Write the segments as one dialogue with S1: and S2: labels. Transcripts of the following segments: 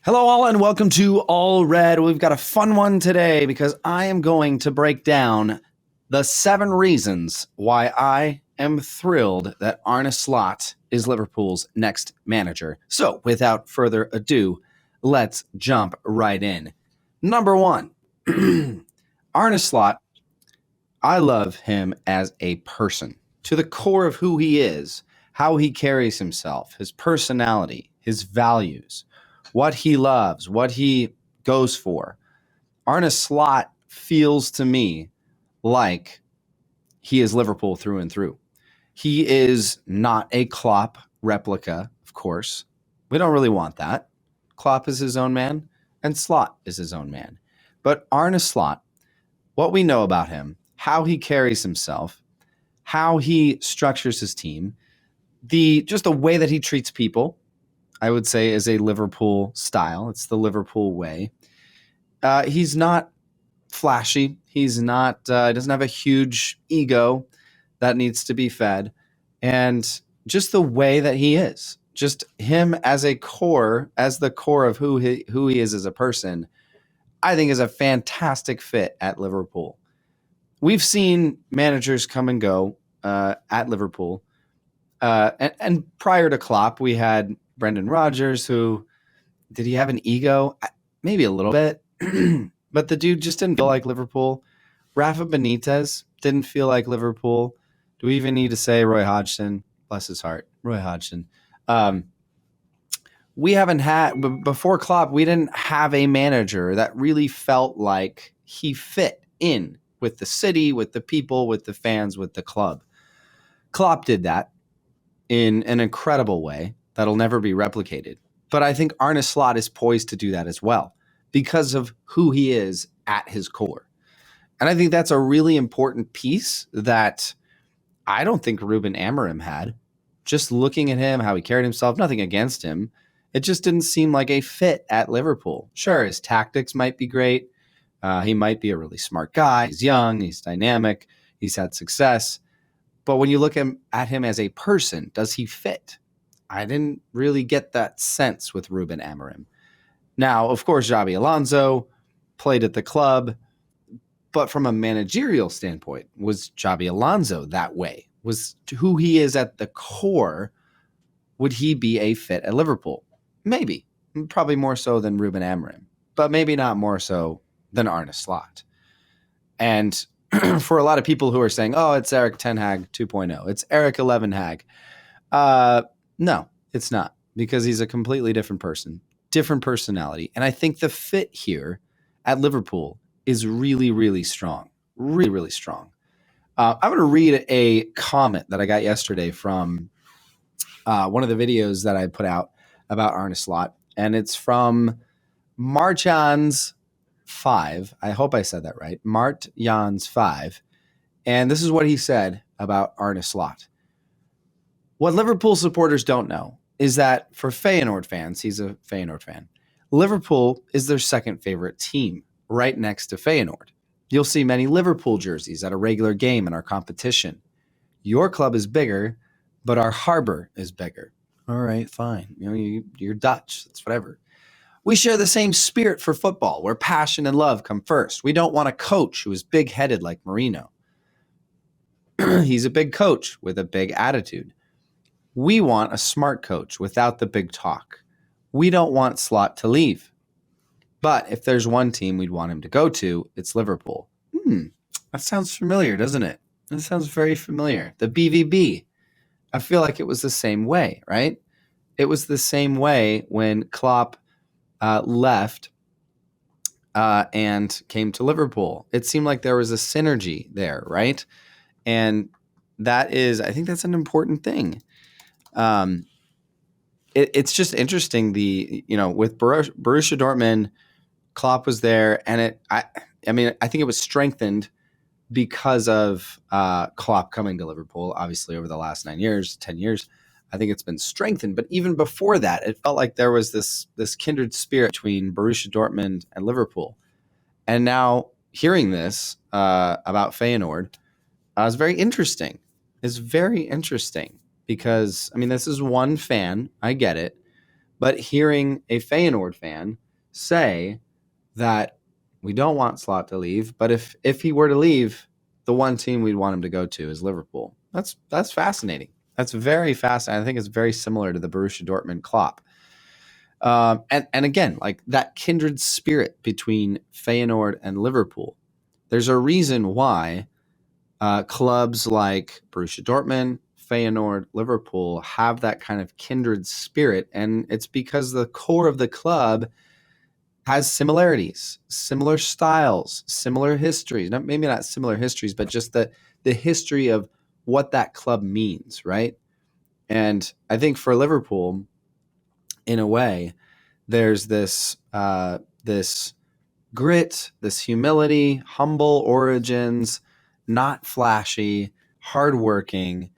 S1: Hello, all, and welcome to All Red. We've got a fun one today because I am going to break down the 7 reasons why I am thrilled that Arne Slot is Liverpool's next manager. So, without further ado, let's jump right in. Number 1, Arne Slot. I love him as a person. To the core of who he is, how he carries himself, his personality, his values, what he loves, what he goes for. Arne Slot feels to me like he is Liverpool through and through. He is not a Klopp replica, of course. We don't really want that. Klopp is his own man, and Slot is his own man. But Arne Slot, what we know about him, how he carries himself, how he structures his team, just the way that he treats people, I would say is a Liverpool style. It's the Liverpool way. He's not flashy. He's not. He doesn't have a huge ego that needs to be fed, and just the way that he is, just him as the core of who he is as a person, I think is a fantastic fit at Liverpool. We've seen managers come and go at Liverpool, and prior to Klopp, we had Brendan Rodgers, who, did he have an ego? Maybe a little bit, but the dude just didn't feel like Liverpool. Rafa Benitez didn't feel like Liverpool. Do we even need to say Roy Hodgson? Bless his heart, Roy Hodgson. We haven't had, before Klopp, we didn't have a manager that really felt like he fit in with the city, with the people, with the fans, with the club. Klopp did that in an incredible way that'll never be replicated. But I think Arne Slot is poised to do that as well because of who he is at his core. And I think that's a really important piece that I don't think Ruben Amorim had. Just looking at him, how he carried himself, nothing against him, it just didn't seem like a fit at Liverpool. Sure, his tactics might be great. He might be a really smart guy. He's young, he's dynamic, he's had success. But when you look at him as a person, does he fit? I didn't really get that sense with Ruben Amorim. Now, of course, Xabi Alonso played at the club, but from a managerial standpoint, was Xabi Alonso that way? Was who he is at the core, would he be a fit at Liverpool? Maybe. Probably more so than Ruben Amorim, but maybe not more so than Arne Slot. And for a lot of people who are saying, oh, it's Eric Ten Hag 2.0, it's Eric 11 Hag. No, it's not, because he's a completely different person, different personality. And I think the fit here at Liverpool is really, really strong, really, really strong. I'm going to read a comment that I got yesterday from one of the videos that I put out about Arne Slot, and it's from Martjans 5. I hope I said that right. Martjans 5. And this is what he said about Arne Slot. What Liverpool supporters don't know is that for Feyenoord fans, he's a Feyenoord fan, Liverpool is their second favorite team, right next to Feyenoord. You'll see many Liverpool jerseys at a regular game in our competition. Your club is bigger, but our harbor is bigger. All right, fine. You're Dutch. That's whatever. We share the same spirit for football, where passion and love come first. We don't want a coach who is big-headed like Mourinho. He's a big coach with a big attitude. We want a smart coach without the big talk. We don't want Slot to leave. But if there's one team we'd want him to go to, it's Liverpool. That sounds familiar, doesn't it? That sounds very familiar. The BVB. I feel like it was the same way, right? It was the same way when Klopp left and came to Liverpool. It seemed like there was a synergy there, right? And I think that's an important thing. It's just interesting. With Borussia Dortmund, Klopp was there, and I think it was strengthened because of Klopp coming to Liverpool. Obviously, over the last 10 years, I think it's been strengthened. But even before that, it felt like there was this kindred spirit between Borussia Dortmund and Liverpool. And now hearing this about Feyenoord is very interesting. It's very interesting because, this is one fan. I get it. But hearing a Feyenoord fan say that we don't want Slot to leave, but if he were to leave, the one team we'd want him to go to is Liverpool. That's fascinating. That's very fascinating. I think it's very similar to the Borussia Dortmund Klopp. And again, like that kindred spirit between Feyenoord and Liverpool. There's a reason why clubs like Borussia Dortmund, Feyenoord, Liverpool have that kind of kindred spirit, and it's because the core of the club has similarities, similar styles, similar histories. Maybe not similar histories, but just the history of what that club means, right? And I think for Liverpool, in a way, there's this grit, this humility, humble origins, not flashy, hardworking.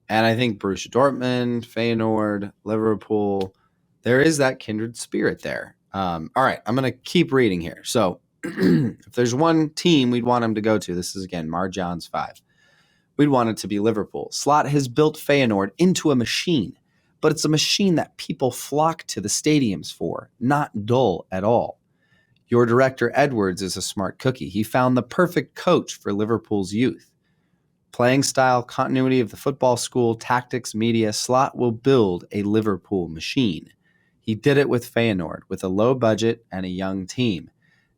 S1: And I think Borussia Dortmund, Feyenoord, Liverpool, there is that kindred spirit there. All right, I'm going to keep reading here. So if there's one team we'd want him to go to, this is again Marjan's 5. We'd want it to be Liverpool. Slot has built Feyenoord into a machine, but it's a machine that people flock to the stadiums for, not dull at all. Your director Edwards is a smart cookie. He found the perfect coach for Liverpool's youth. Playing style, continuity of the football school, tactics, media, Slot will build a Liverpool machine. He did it with Feyenoord, with a low budget and a young team.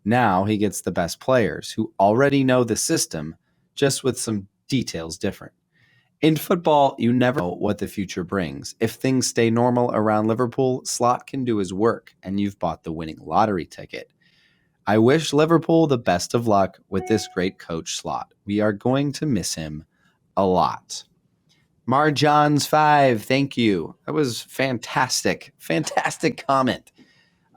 S1: Now he gets the best players who already know the system, just with some details different. In football, you never know what the future brings. If things stay normal around Liverpool, Slot can do his work, and you've bought the winning lottery ticket. I wish Liverpool the best of luck with this great coach Slot. We are going to miss him a lot. Marjan's 5, thank you. That was fantastic. Fantastic comment.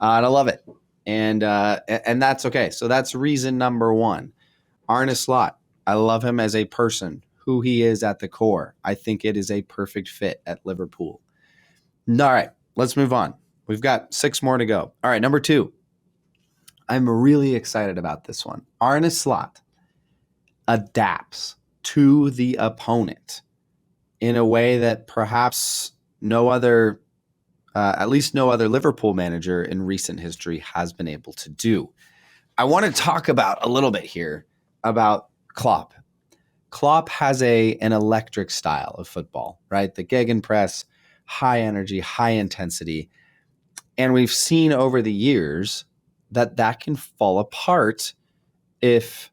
S1: And I love it. And that's okay. So that's reason number 1. Arne Slot. I love him as a person, who he is at the core. I think it is a perfect fit at Liverpool. All right, let's move on. We've got 6 more to go. All right, number 2. I'm really excited about this one. Arne Slot adapts to the opponent in a way that perhaps no other, at least no other Liverpool manager in recent history has been able to do. I want to talk about a little bit here about Klopp. Klopp has an electric style of football, right? The gegenpress, high energy, high intensity. And we've seen over the years that can fall apart if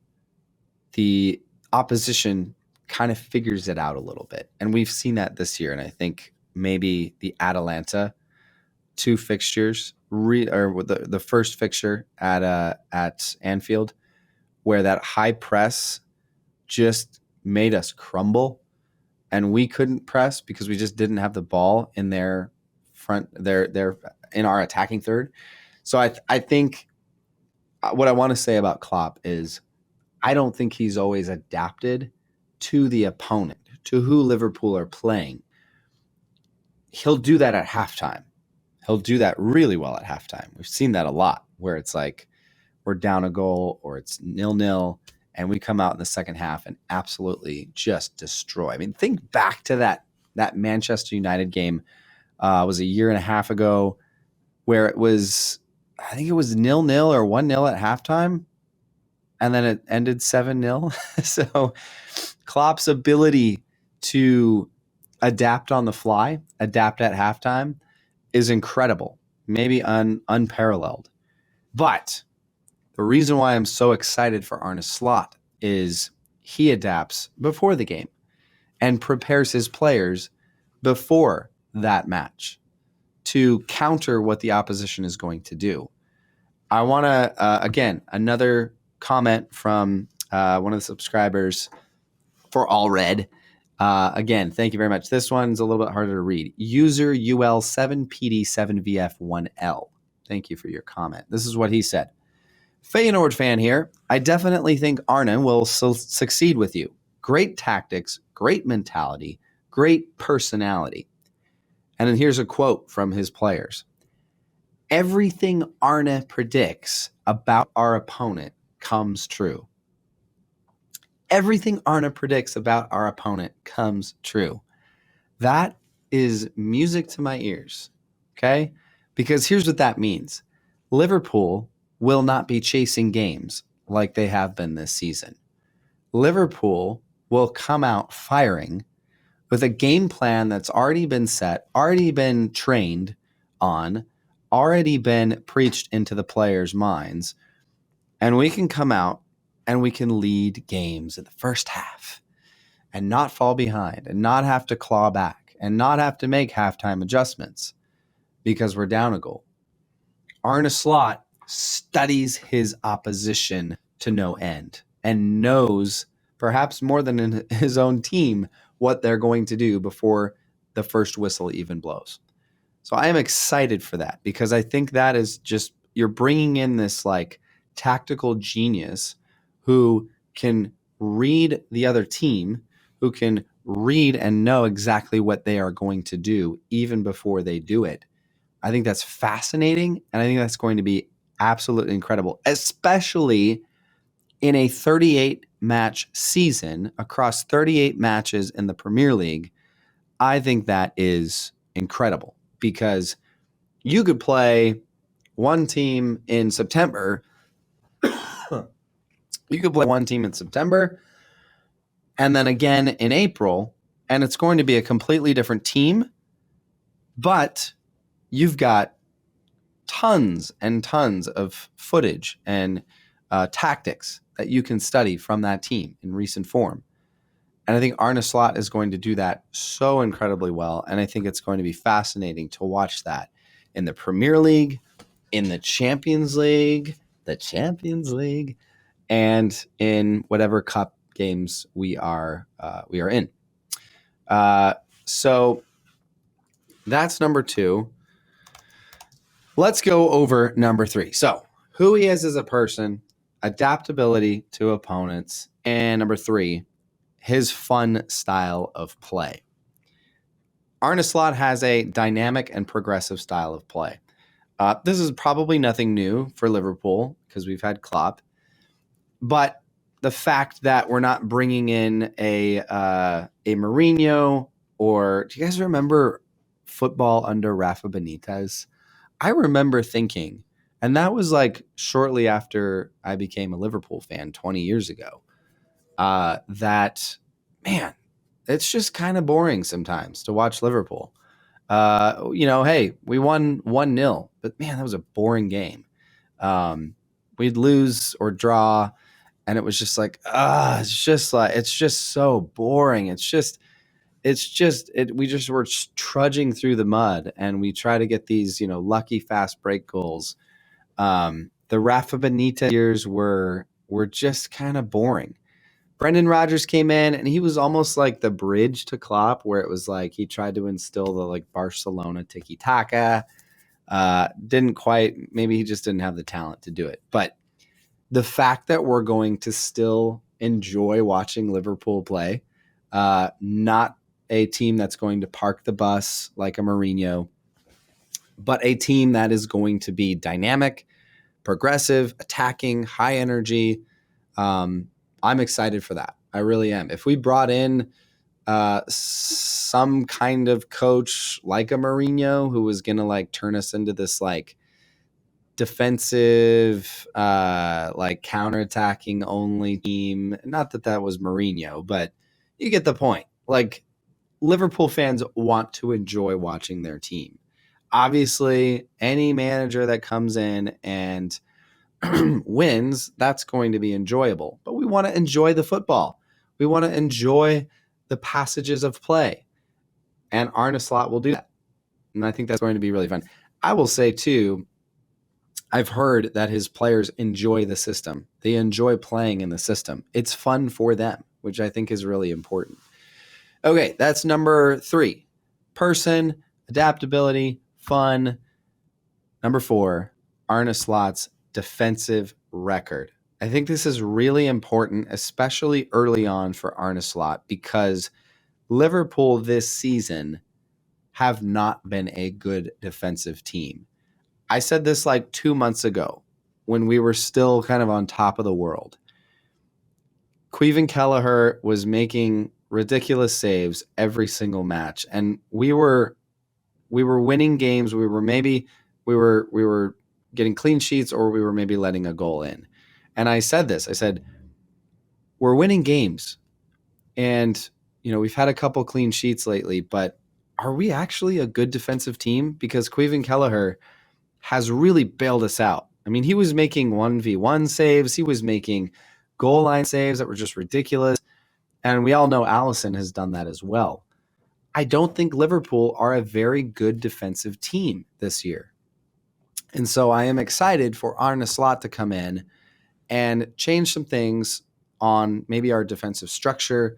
S1: the opposition kind of figures it out a little bit. And we've seen that this year. And I think maybe the Atalanta 2 fixtures, or the first fixture at Anfield, where that high press just made us crumble, and we couldn't press because we just didn't have the ball in their front, their in our attacking third. So I think what I want to say about Klopp is I don't think he's always adapted to the opponent, to who Liverpool are playing. He'll do that at halftime. He'll do that really well at halftime. We've seen that a lot, where it's like we're down a goal or it's 0-0, and we come out in the second half and absolutely just destroy. I mean, think back to that Manchester United game. Was a year and a half ago, where it was, I think it was 0-0 or 1-0 at halftime, and then it ended 7-0. So Klopp's ability to adapt on the fly, adapt at halftime, is incredible, maybe unparalleled. But the reason why I'm so excited for Arne Slot is he adapts before the game and prepares his players before that match to counter what the opposition is going to do. I want to, again, another comment from one of the subscribers for All Red. Again, thank you very much. This one's a little bit harder to read. User UL7PD7VF1L. Thank you for your comment. This is what he said. Feyenoord fan here. I definitely think Arne will succeed with you. Great tactics, great mentality, great personality. And then here's a quote from his players. Everything Arne predicts about our opponent comes true. Everything Arne predicts about our opponent comes true. That is music to my ears, okay? Because here's what that means. Liverpool will not be chasing games like they have been this season. Liverpool will come out firing with a game plan that's already been set, already been trained on, already been preached into the players' minds. And we can come out and we can lead games in the first half and not fall behind and not have to claw back and not have to make halftime adjustments because we're down a goal. Arne Slot studies his opposition to no end and knows, perhaps more than in his own team, what they're going to do before the first whistle even blows. So I am excited for that because I think that is just, you're bringing in this like tactical genius who can read the other team, who can read and know exactly what they are going to do even before they do it. I think that's fascinating, and I think that's going to be absolutely incredible, especially in a 38-match season across 38 matches in the Premier League. I think that is incredible because you could play one team in September. You could play one team in September and then again in April, and it's going to be a completely different team, but you've got tons and tons of footage and tactics that you can study from that team in recent form. And I think Arne Slot is going to do that so incredibly well. And I think it's going to be fascinating to watch that in the Premier League, in the Champions League, and in whatever cup games we are in. So that's number 2. Let's go over number 3. So who he is as a person, adaptability to opponents, and number 3, his fun style of play. Arne Slot has a dynamic and progressive style of play. This is probably nothing new for Liverpool because we've had Klopp, but the fact that we're not bringing in a Mourinho, or do you guys remember football under Rafa Benitez? I remember thinking, and that was like shortly after I became a Liverpool fan 20 years ago, that, man, it's just kind of boring sometimes to watch Liverpool. Hey, we won 1-0, but man, that was a boring game. We'd lose or draw, and it was just like, it's just so boring. We just were trudging through the mud, and we try to get these, lucky fast break goals. The Rafa Benitez years were just kind of boring. Brendan Rodgers came in, and he was almost like the bridge to Klopp, where it was like he tried to instill the like Barcelona tiki-taka. Didn't quite, maybe he just didn't have the talent to do it. But the fact that we're going to still enjoy watching Liverpool play, not a team that's going to park the bus like a Mourinho, but a team that is going to be dynamic, progressive, attacking, high energy. I'm excited for that. I really am. If we brought in some kind of coach like a Mourinho who was going to like turn us into this like defensive, like counterattacking only team, not that was Mourinho, but you get the point. Like, Liverpool fans want to enjoy watching their team. Obviously, any manager that comes in and wins, that's going to be enjoyable. But we want to enjoy the football. We want to enjoy the passages of play. And Arne Slot will do that. And I think that's going to be really fun. I will say, too, I've heard that his players enjoy the system. They enjoy playing in the system. It's fun for them, which I think is really important. Okay, that's number 3. Person, adaptability, fun. Number 4, Arne Slot's defensive record. I think this is really important, especially early on for Arne Slot, because Liverpool this season have not been a good defensive team. I said this like 2 months ago when we were still kind of on top of the world. Caoimhin Kelleher was making ridiculous saves every single match, and we were winning games. We were maybe we were getting clean sheets, or we were maybe letting a goal in. And I said this. I said, we're winning games, and we've had a couple clean sheets lately, but are we actually a good defensive team? Because Quaven Kelleher has really bailed us out. I mean, he was making 1v1 saves. He was making goal line saves that were just ridiculous. And we all know Allison has done that as well. I don't think Liverpool are a very good defensive team this year. And so I am excited for Arne Slot to come in and change some things on maybe our defensive structure.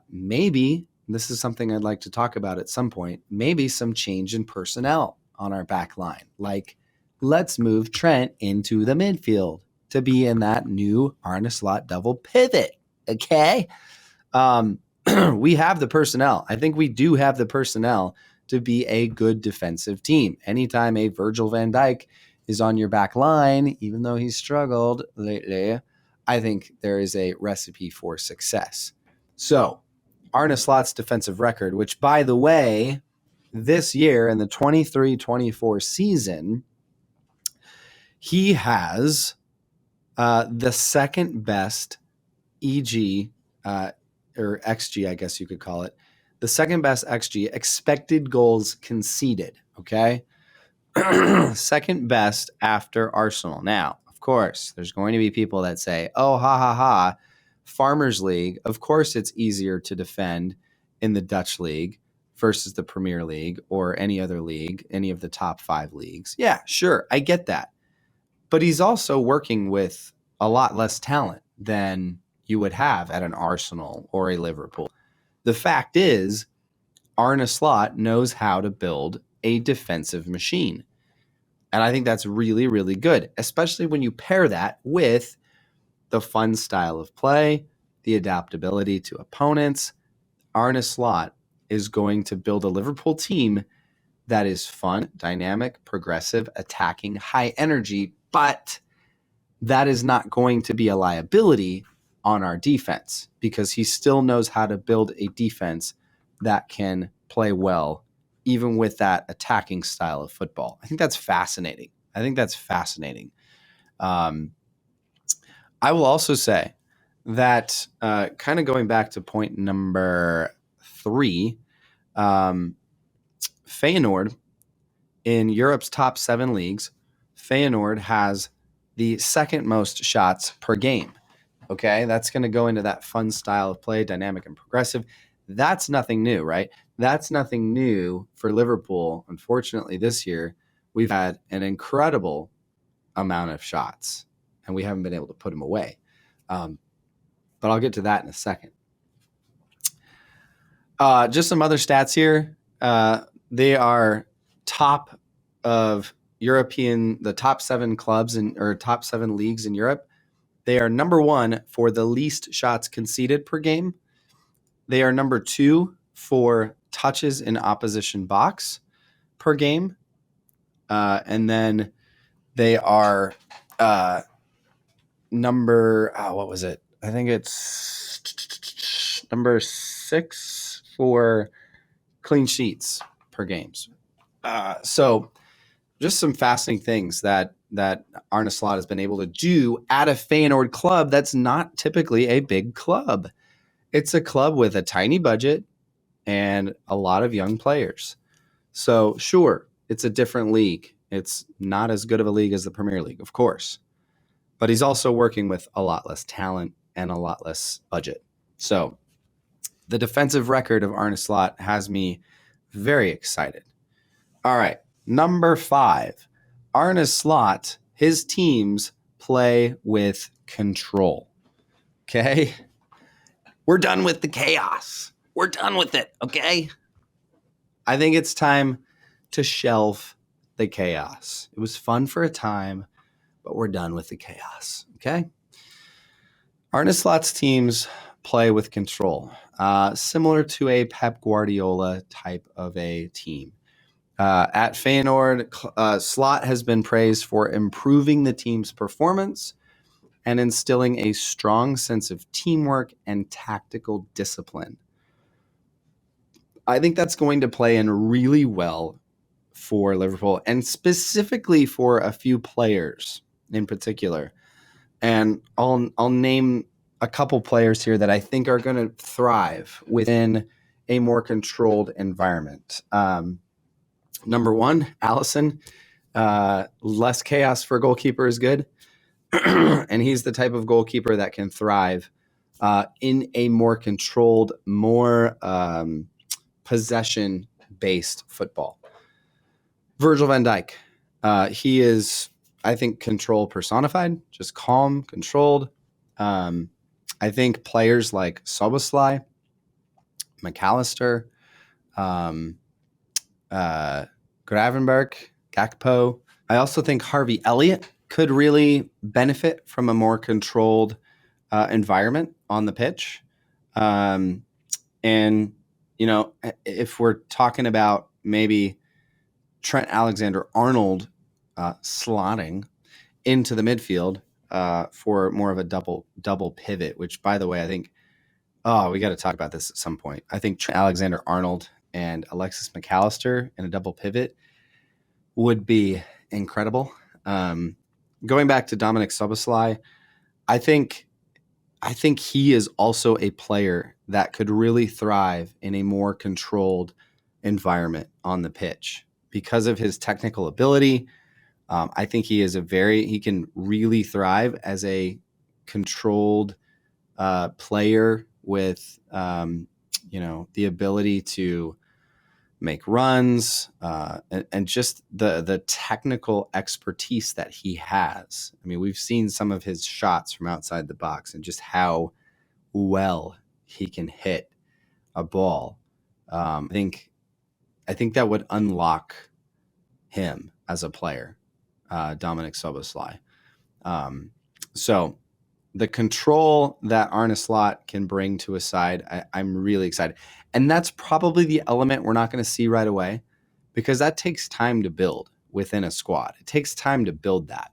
S1: Maybe, this is something I'd like to talk about at some point, maybe some change in personnel on our back line. Like, let's move Trent into the midfield to be in that new Arne Slot double pivot. Okay? We have the personnel. I think we do have the personnel to be a good defensive team. Anytime a Virgil van Dijk is on your back line, even though he's struggled lately, I think there is a recipe for success. So, Arne Slot's defensive record, which, by the way, this year in the 23-24 season, he has the second best EG, or XG, I guess you could call it, the second best XG, expected goals conceded, okay? Second best after Arsenal. Now, of course, there's going to be people that say, oh, ha, Farmers League, of course it's easier to defend in the Dutch league versus the Premier League or any other league, any of the top 5 leagues. Yeah, sure, I get that. But he's also working with a lot less talent than you would have at an Arsenal or a Liverpool. The fact is, Arne Slot knows how to build a defensive machine. And I think that's really, really good, especially when you pair that with the fun style of play, the adaptability to opponents. Arne Slot is going to build a Liverpool team that is fun, dynamic, progressive, attacking, high energy, but that is not going to be a liability on our defense because he still knows how to build a defense that can play well, even with that attacking style of football. I think that's fascinating. I will also say that kind of going back to point number 3, Feyenoord, in Europe's top 7 leagues, Feyenoord has the second most shots per game. Okay, that's going to go into that fun style of play, dynamic and progressive. That's nothing new, right? That's nothing new for Liverpool. Unfortunately, this year, we've had an incredible amount of shots, and we haven't been able to put them away. But I'll get to that in a second. Just some other stats here. They are top of the top 7 clubs or top 7 leagues in Europe. They are number 1 for the least shots conceded per game. They are number 2 for touches in opposition box per game. And then they are number, what was it? I think it's number 6 for clean sheets per games. So just some fascinating things that Arne Slot has been able to do at a Feyenoord club that's not typically a big club. It's a club with a tiny budget and a lot of young players. So sure, it's a different league. It's not as good of a league as the Premier League, of course. But he's also working with a lot less talent and a lot less budget. So the defensive record of Arne Slot has me very excited. All right, number 5. Arne Slot, his teams play with control. Okay? We're done with the chaos. We're done with it, okay? I think it's time to shelve the chaos. It was fun for a time, but we're done with the chaos, okay? Arne Slot's teams play with control, similar to a Pep Guardiola type of a team. At Feyenoord, Slot has been praised for improving the team's performance and instilling a strong sense of teamwork and tactical discipline. I think that's going to play in really well for Liverpool, and specifically for a few players in particular. And I'll name a couple players here that I think are going to thrive within a more controlled environment. Number one, Allison. Less chaos for a goalkeeper is good. And he's the type of goalkeeper that can thrive in a more controlled, more possession-based football. Virgil van Dijk. He is, I think, control personified, just calm, controlled. I think players like Szoboszlai, McAllister, Gravenberch, Gakpo. I also think Harvey Elliott could really benefit from a more controlled environment on the pitch. And, you know, if we're talking about maybe Trent Alexander-Arnold slotting into the midfield for more of a double pivot, which, by the way, I think, we got to talk about this at some point. I think Trent Alexander-Arnold and Alexis McAllister in a double pivot would be incredible. Going back to Dominic Szoboszlai, I think he is also a player that could really thrive in a more controlled environment on the pitch because of his technical ability. I think he can really thrive as a controlled player with, the ability to make runs and just the technical expertise that he has. I mean, we've seen some of his shots from outside the box and just how well he can hit a ball. I think that would unlock him as a player, Dominic Szoboszlai. So the control that Arne Slot can bring to a side, I'm really excited. And that's probably the element we're not going to see right away because that takes time to build within a squad. It takes time to build that.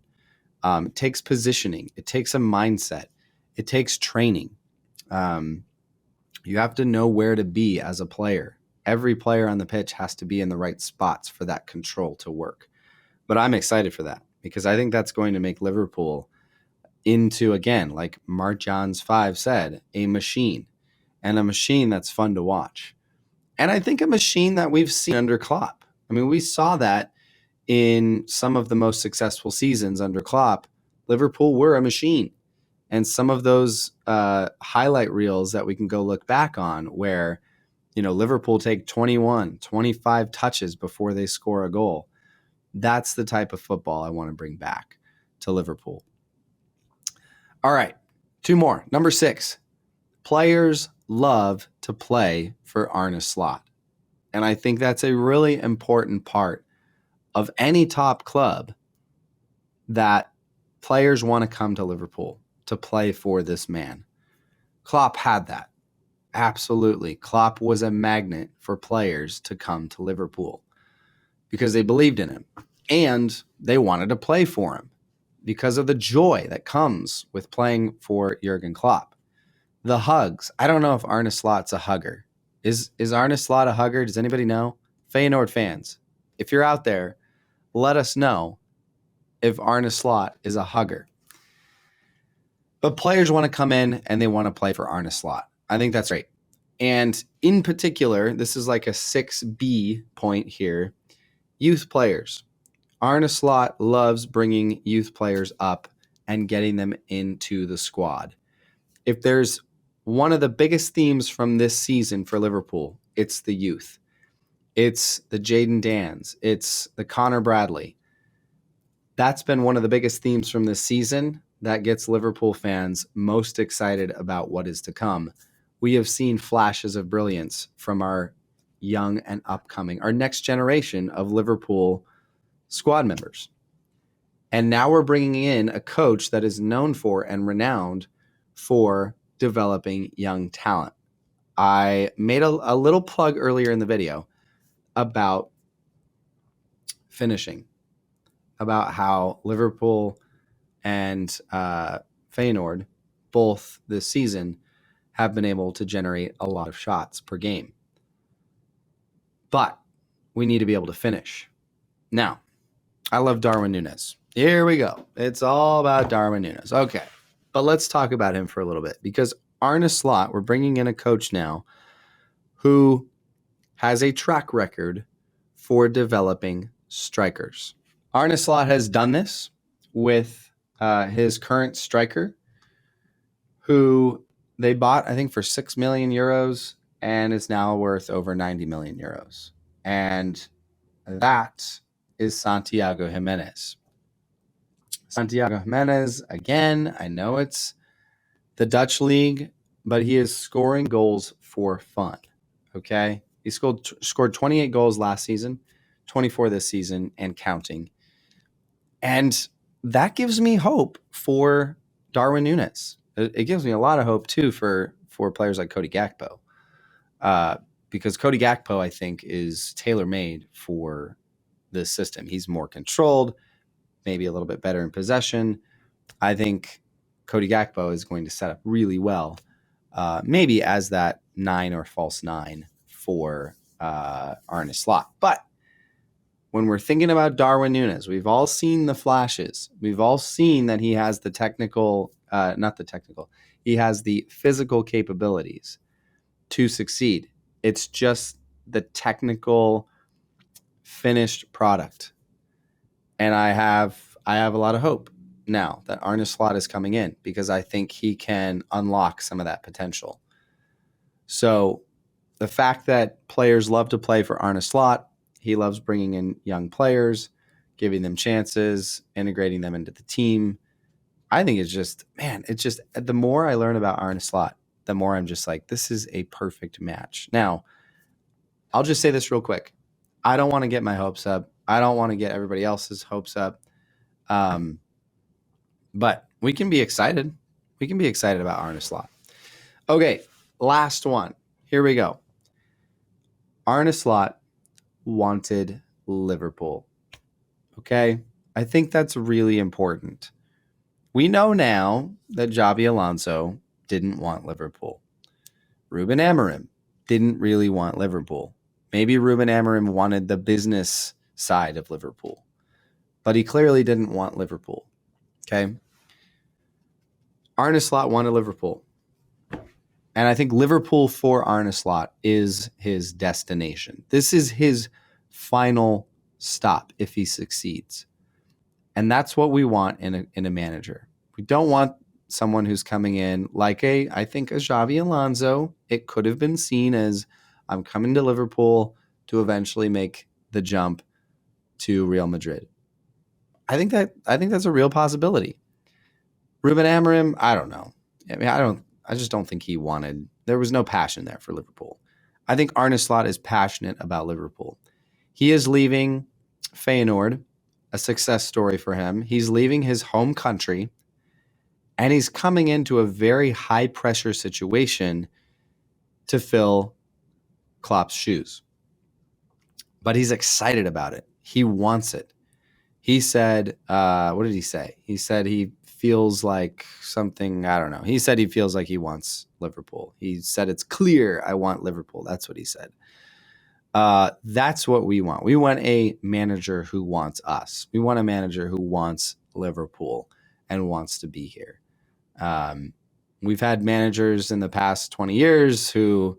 S1: It takes positioning. It takes a mindset. It takes training. You have to know where to be as a player. Every player on the pitch has to be in the right spots for that control to work. But I'm excited for that because I think that's going to make Liverpool into, again, like Mark-Jan's 5 said, a machine, and a machine that's fun to watch. And I think a machine that we've seen under Klopp. I mean, we saw that in some of the most successful seasons under Klopp. Liverpool were a machine. And some of those highlight reels that we can go look back on where, Liverpool take 21, 25 touches before they score a goal. That's the type of football I want to bring back to Liverpool. All right, 2 more. Number 6, players love to play for Arne Slot. And I think that's a really important part of any top club, that players want to come to Liverpool to play for this man. Klopp had that. Absolutely. Klopp was a magnet for players to come to Liverpool because they believed in him and they wanted to play for him because of the joy that comes with playing for Jurgen Klopp. The hugs. I don't know if Arne Slot's a hugger. Is Arne Slot a hugger? Does anybody know? Feyenoord fans, if you're out there, let us know if Arne Slot is a hugger. But players want to come in and they want to play for Arne Slot. I think that's great. And in particular, this is like a 6B point here, youth players. Arne Slot loves bringing youth players up and getting them into the squad. If there's one of the biggest themes from this season for Liverpool, it's the youth. It's the Jayden Dans. It's the Connor Bradley. That's been one of the biggest themes from this season that gets Liverpool fans most excited about what is to come. We have seen flashes of brilliance from our young and upcoming, our next generation of Liverpool squad members. And now we're bringing in a coach that is known for and renowned for developing young talent. I made a little plug earlier in the video about finishing, about how Liverpool and Feyenoord both this season have been able to generate a lot of shots per game. But we need to be able to finish. Now, I love Darwin Núñez. Here we go. It's all about Darwin Núñez. Okay. But let's talk about him for a little bit because Arne Slot, we're bringing in a coach now who has a track record for developing strikers. Arne Slot has done this with his current striker, who they bought, I think, for 6 million euros and is now worth over 90 million euros. And that is Santiago Jimenez. Santiago Jimenez, again, I know it's the Dutch league, but he is scoring goals for fun. Okay? He scored 28 goals last season, 24 this season, and counting. And that gives me hope for Darwin Núñez. It gives me a lot of hope, too, for players like Cody Gakpo. Because Cody Gakpo, I think, is tailor-made for this system. He's more controlled, maybe a little bit better in possession. I think Cody Gakpo is going to set up really well, maybe as that 9 or false 9 for Arne Slot. But when we're thinking about Darwin Núñez, we've all seen the flashes. We've all seen that he has the he has the physical capabilities to succeed. It's just the technical finished product. And I have a lot of hope now that Arne Slot is coming in because I think he can unlock some of that potential. So the fact that players love to play for Arne Slot, he loves bringing in young players, giving them chances, integrating them into the team. I think it's just the more I learn about Arne Slot, the more I'm just like, this is a perfect match. Now, I'll just say this real quick. I don't want to get my hopes up. I don't want to get everybody else's hopes up. But we can be excited. We can be excited about Arne Slot. Okay, last one. Here we go. Arne Slot wanted Liverpool. Okay, I think that's really important. We know now that Xabi Alonso didn't want Liverpool. Ruben Amorim didn't really want Liverpool. Maybe Ruben Amorim wanted the business side of Liverpool, but he clearly didn't want Liverpool. Okay. Arne Slot wanted Liverpool. And I think Liverpool for Arne Slot is his destination. This is his final stop if he succeeds. And that's what we want in a manager. We don't want someone who's coming in like I think a Xabi Alonso. It could have been seen as I'm coming to Liverpool to eventually make the jump to Real Madrid. I think that's a real possibility. Ruben Amorim, I don't know. I mean, I just don't think he wanted. There was no passion there for Liverpool. I think Arne Slot is passionate about Liverpool. He is leaving Feyenoord, a success story for him. He's leaving his home country, and he's coming into a very high-pressure situation to fill Klopp's shoes. But he's excited about it. He wants it. He said, what did he say? He said he feels like something, I don't know. He said he feels like he wants Liverpool. He said it's clear I want Liverpool. That's what he said. That's what we want. We want a manager who wants us. We want a manager who wants Liverpool and wants to be here. We've had managers in the past 20 years who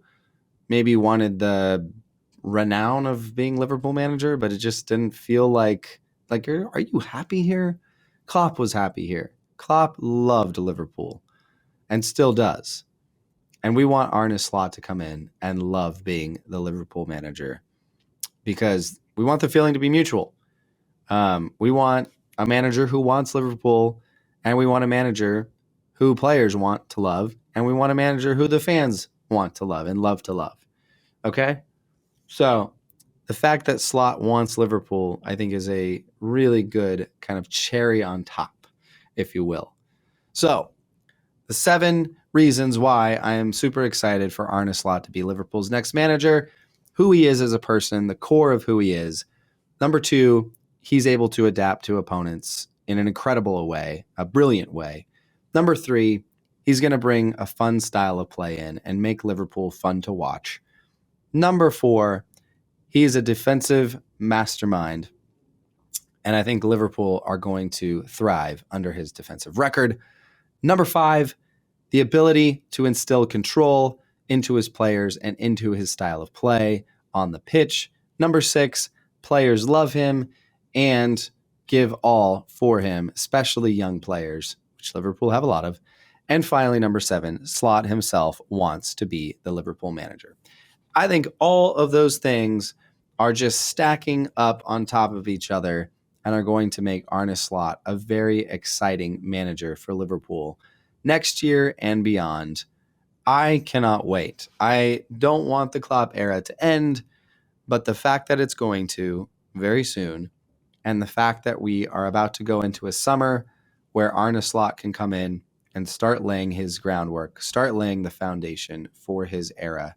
S1: maybe wanted the renown of being Liverpool manager, but it just didn't feel like are you happy here? Klopp was happy here. Klopp loved Liverpool and still does. And we want Arne Slot to come in and love being the Liverpool manager because we want the feeling to be mutual. We want a manager who wants Liverpool, and we want a manager who players want to love, and we want a manager who the fans want to love and love to love. Okay? So the fact that Slot wants Liverpool, I think, is a really good kind of cherry on top, if you will. So the 7 reasons why I am super excited for Arne Slot to be Liverpool's next manager, who he is as a person, the core of who he is. Number 2, he's able to adapt to opponents in an incredible way, a brilliant way. Number 3, he's going to bring a fun style of play in and make Liverpool fun to watch. Number 4, he is a defensive mastermind And I think Liverpool are going to thrive under his defensive record. Number 5, the ability to instill control into his players and into his style of play on the pitch. Number 6, players love him and give all for him, especially young players, which Liverpool have a lot of. And finally, number 7, Slot himself wants to be the Liverpool manager. I think all of those things are just stacking up on top of each other and are going to make Arne Slot a very exciting manager for Liverpool next year and beyond. I cannot wait. I don't want the Klopp era to end, but the fact that it's going to very soon, and the fact that we are about to go into a summer where Arne Slot can come in and start laying his groundwork, start laying the foundation for his era,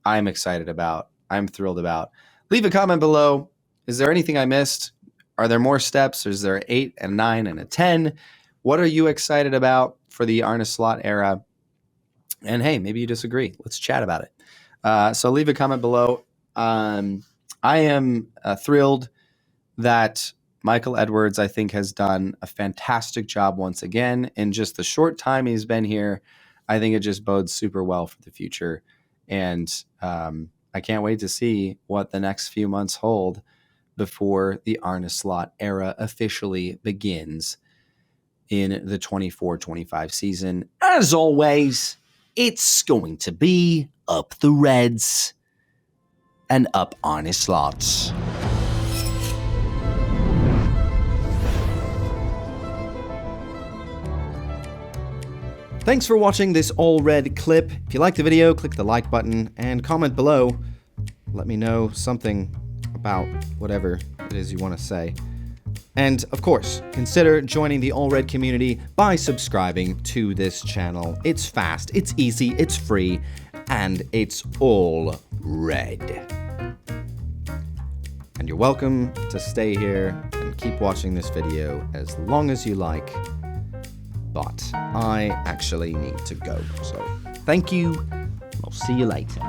S1: I'm excited about. I'm thrilled about. Leave a comment below. Is there anything I missed? Are there more steps? Is there 8 and 9 and a 10? What are you excited about for the Arne Slot era? And hey, maybe you disagree. Let's chat about it. So leave a comment below. I am thrilled that Michael Edwards, I think, has done a fantastic job once again. In just the short time he's been here, I think it just bodes super well for the future. And I can't wait to see what the next few months hold before the Arne Slot era officially begins in the 24-25 season. As always, it's going to be up the Reds and up Arne Slot. Thanks for watching this all-red clip. If you liked the video, click the like button and comment below. Let me know something about whatever it is you want to say. And, of course, consider joining the All Red community by subscribing to this channel. It's fast, it's easy, it's free, and it's all red. And you're welcome to stay here and keep watching this video as long as you like. But I actually need to go. So, thank you. I'll see you later.